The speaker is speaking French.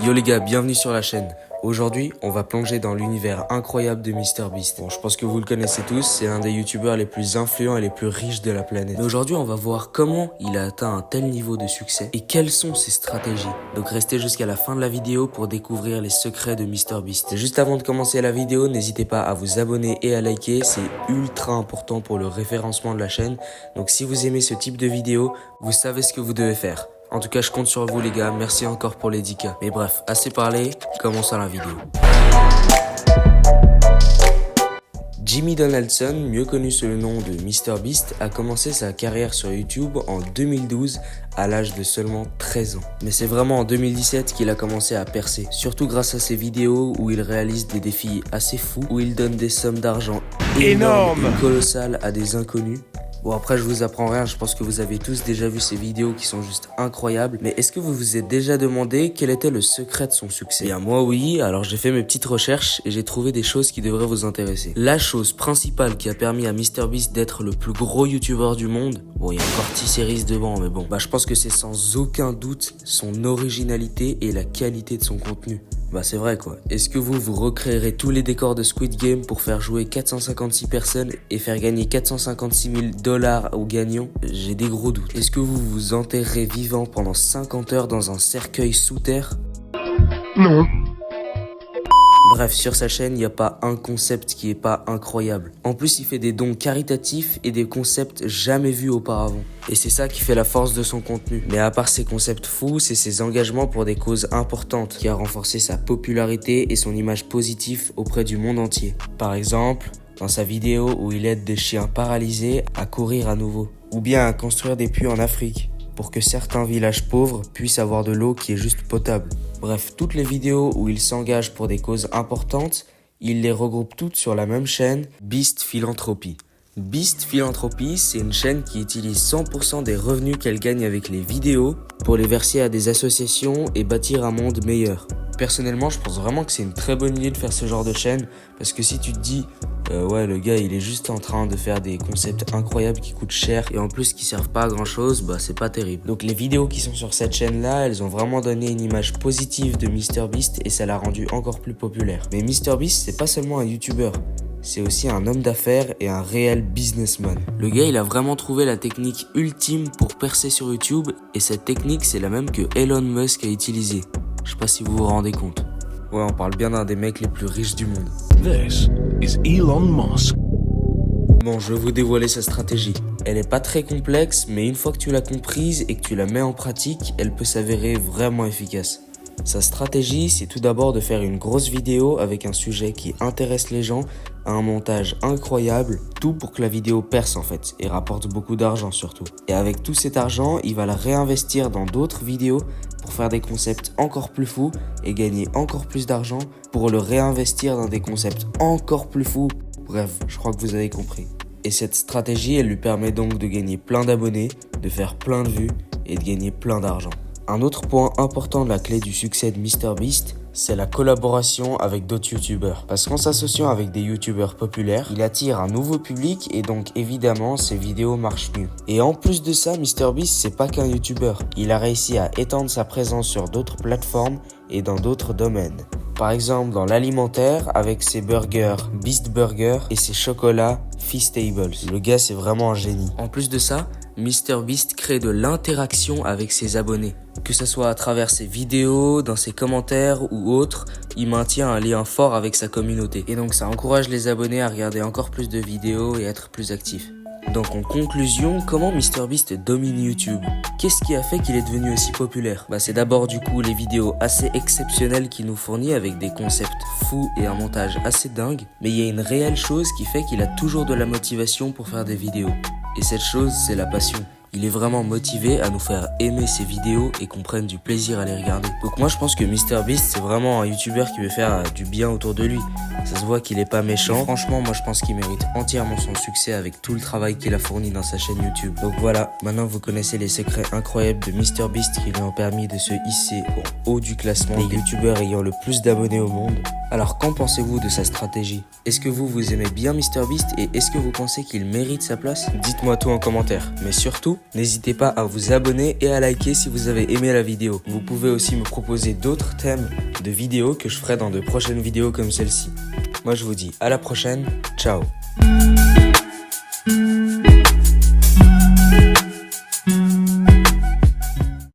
Yo les gars, bienvenue sur la chaîne. Aujourd'hui, on va plonger dans l'univers incroyable de MrBeast. Bon, je pense que vous le connaissez tous, c'est l'un des youtubeurs les plus influents et les plus riches de la planète. Mais aujourd'hui, on va voir comment il a atteint un tel niveau de succès et quelles sont ses stratégies. Donc restez jusqu'à la fin de la vidéo pour découvrir les secrets de MrBeast. Et juste avant de commencer la vidéo, n'hésitez pas à vous abonner et à liker, c'est ultra important pour le référencement de la chaîne. Donc si vous aimez ce type de vidéo, vous savez ce que vous devez faire. En tout cas, je compte sur vous les gars, merci encore pour les 10K. Mais bref, assez parlé, commençons la vidéo. Jimmy Donaldson, mieux connu sous le nom de MrBeast, a commencé sa carrière sur YouTube en 2012 à l'âge de seulement 13 ans. Mais c'est vraiment en 2017 qu'il a commencé à percer, surtout grâce à ses vidéos où il réalise des défis assez fous, où il donne des sommes d'argent énormes et colossales à des inconnus. Bon après je vous apprends rien, je pense que vous avez tous déjà vu ces vidéos qui sont juste incroyables. Mais est-ce que vous vous êtes déjà demandé quel était le secret de son succès? Bien moi oui, alors j'ai fait mes petites recherches et j'ai trouvé des choses qui devraient vous intéresser. La chose principale qui a permis à MrBeast d'être le plus gros youtubeur du monde, bon il y a encore T-Series devant mais bon, je pense que c'est sans aucun doute son originalité et la qualité de son contenu. C'est vrai quoi. Est-ce que vous recréerez tous les décors de Squid Game pour faire jouer 456 personnes et faire gagner 456 000 $ aux gagnants? J'ai des gros doutes. Est-ce que vous vous enterrerez vivant pendant 50 heures dans un cercueil sous terre? Non. Bref, sur sa chaîne, il n'y a pas un concept qui est pas incroyable. En plus, il fait des dons caritatifs et des concepts jamais vus auparavant. Et c'est ça qui fait la force de son contenu. Mais à part ces concepts fous, c'est ses engagements pour des causes importantes qui a renforcé sa popularité et son image positive auprès du monde entier. Par exemple, dans sa vidéo où il aide des chiens paralysés à courir à nouveau. Ou bien à construire des puits en Afrique, pour que certains villages pauvres puissent avoir de l'eau qui est juste potable. Bref, toutes les vidéos où il s'engage pour des causes importantes, il les regroupe toutes sur la même chaîne, Beast Philanthropy. Beast Philanthropy, c'est une chaîne qui utilise 100% des revenus qu'elle gagne avec les vidéos pour les verser à des associations et bâtir un monde meilleur. Personnellement, je pense vraiment que c'est une très bonne idée de faire ce genre de chaîne parce que si tu te dis ouais le gars il est juste en train de faire des concepts incroyables qui coûtent cher et en plus qui servent pas à grand chose, c'est pas terrible. Donc les vidéos qui sont sur cette chaîne là, elles ont vraiment donné une image positive de MrBeast et ça l'a rendu encore plus populaire. Mais MrBeast c'est pas seulement un youtubeur, c'est aussi un homme d'affaires et un réel businessman. Le gars il a vraiment trouvé la technique ultime pour percer sur YouTube et cette technique c'est la même que Elon Musk a utilisée. Je sais pas si vous vous rendez compte. Ouais, on parle bien d'un des mecs les plus riches du monde. This is Elon Musk. Bon, je vais vous dévoiler sa stratégie. Elle est pas très complexe, mais une fois que tu l'as comprise et que tu la mets en pratique, elle peut s'avérer vraiment efficace. Sa stratégie, c'est tout d'abord de faire une grosse vidéo avec un sujet qui intéresse les gens, à un montage incroyable, tout pour que la vidéo perce en fait, et rapporte beaucoup d'argent surtout. Et avec tout cet argent, il va la réinvestir dans d'autres vidéos pour faire des concepts encore plus fous et gagner encore plus d'argent pour le réinvestir dans des concepts encore plus fous. Bref, je crois que vous avez compris. Et cette stratégie, elle lui permet donc de gagner plein d'abonnés, de faire plein de vues et de gagner plein d'argent. Un autre point important de la clé du succès de MrBeast, c'est la collaboration avec d'autres youtubeurs. Parce qu'en s'associant avec des youtubeurs populaires, il attire un nouveau public et donc évidemment ses vidéos marchent mieux. Et en plus de ça, MrBeast c'est pas qu'un youtubeur. Il a réussi à étendre sa présence sur d'autres plateformes et dans d'autres domaines. Par exemple dans l'alimentaire avec ses burgers Beast Burger et ses chocolats Feastables. Le gars c'est vraiment un génie. En plus de ça, MrBeast crée de l'interaction avec ses abonnés. Que ce soit à travers ses vidéos, dans ses commentaires ou autres, il maintient un lien fort avec sa communauté. Et donc ça encourage les abonnés à regarder encore plus de vidéos et être plus actifs. Donc en conclusion, comment MrBeast domine YouTube? Qu'est-ce qui a fait qu'il est devenu aussi populaire? C'est d'abord du coup les vidéos assez exceptionnelles qu'il nous fournit avec des concepts fous et un montage assez dingue. Mais il y a une réelle chose qui fait qu'il a toujours de la motivation pour faire des vidéos. Et cette chose, c'est la passion. Il est vraiment motivé à nous faire aimer ses vidéos et qu'on prenne du plaisir à les regarder. Donc moi je pense que MrBeast c'est vraiment un youtubeur qui veut faire du bien autour de lui. Ça se voit qu'il est pas méchant. Et franchement moi je pense qu'il mérite entièrement son succès avec tout le travail qu'il a fourni dans sa chaîne YouTube. Donc voilà, maintenant vous connaissez les secrets incroyables de MrBeast qui lui ont permis de se hisser au haut du classement des youtubeurs ayant le plus d'abonnés au monde. Alors qu'en pensez-vous de sa stratégie? Est-ce que vous aimez bien MrBeast et est-ce que vous pensez qu'il mérite sa place? Dites-moi tout en commentaire. Mais surtout, n'hésitez pas à vous abonner et à liker si vous avez aimé la vidéo. Vous pouvez aussi me proposer d'autres thèmes de vidéos que je ferai dans de prochaines vidéos comme celle-ci. Moi je vous dis à la prochaine, ciao.